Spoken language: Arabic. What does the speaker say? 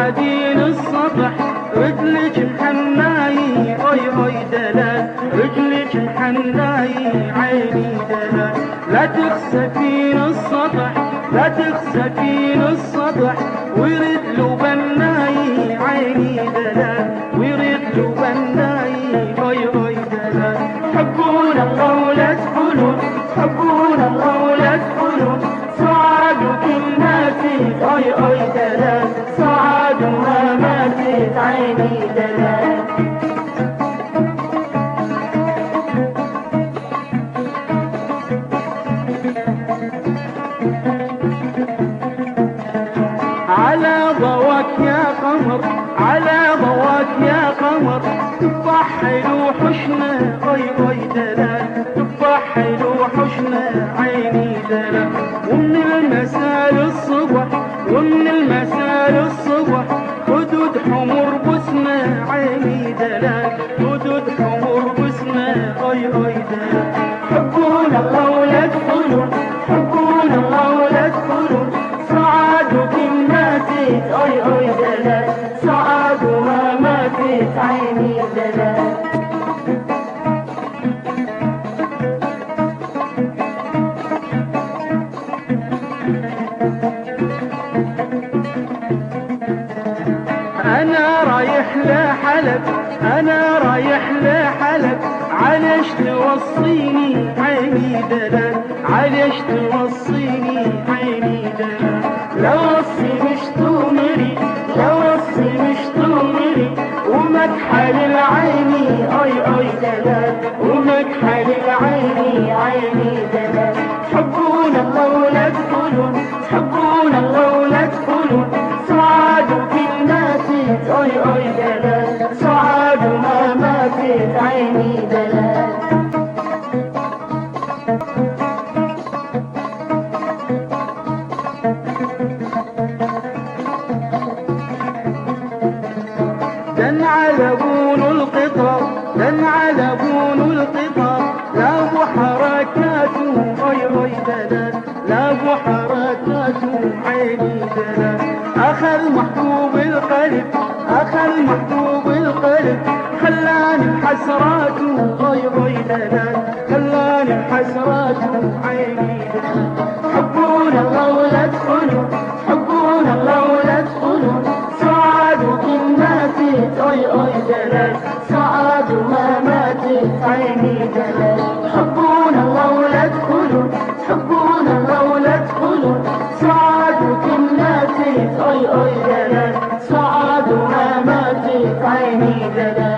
تصعدين السطح رجلك محناي أي أي دلال، رجلك محناي عيني دلال. لا تخسفين السطح لا تخسفين السطح ويرد له بناي عيني دلال، ويرد له بناي أي أي دلال. حبون الله ولا تقولون حبون الله ولا تقولون سعادك ماتت أي أي دلال، سعادها ماتت عيني دلال. على ضواك يا قمر على ضواك يا قمر تفاح حلو حشنا أي أي دلال، تفاح حلو حشنا عيني دلال. ومن المساء للصبح ومن المساء للصبح خدود حمر بسنا عيني دلال، خدود حمر بسنا أي أي دلال. حبون الله ولا تقولون حبون الله ولا تقولون سعادك ماتت أي أي دلال، سعادها ماتت عيني دلال. أنا رايح لحلب أنا رايح لحلب عليش توصيني عيني دلال، عليش توصيني عيني دلال. لو وصي مش تؤمري لو وصي مش تؤمري ومكحل العيني أي أي دلال، ومكحل العيني عيني دلال. حبون الله ولا تقولون حبون الله ولا تقولون سعادك ماتت أي أي دلال، سعادها ماتت عيني دلال. دن على بون القطار دن على بون القطار لابو حركاته أي أي دلال، لابو حركاته عيني دلال. أخذ محبوب القلب أخذ محبوب القلب خلاني بحسراته أي أي دلال، خلاني بحسراته عيني دلال. حبون الله ولا تقولون حبون الله ولا تقولون سعادك ماتت أي أي دلال، سعادها ماتت عيني دلال. حبون الله ولا تقولون حبون الله ولا تقولون سعادك ماتت أي أي دلال، سعادها ماتت عيني دلال.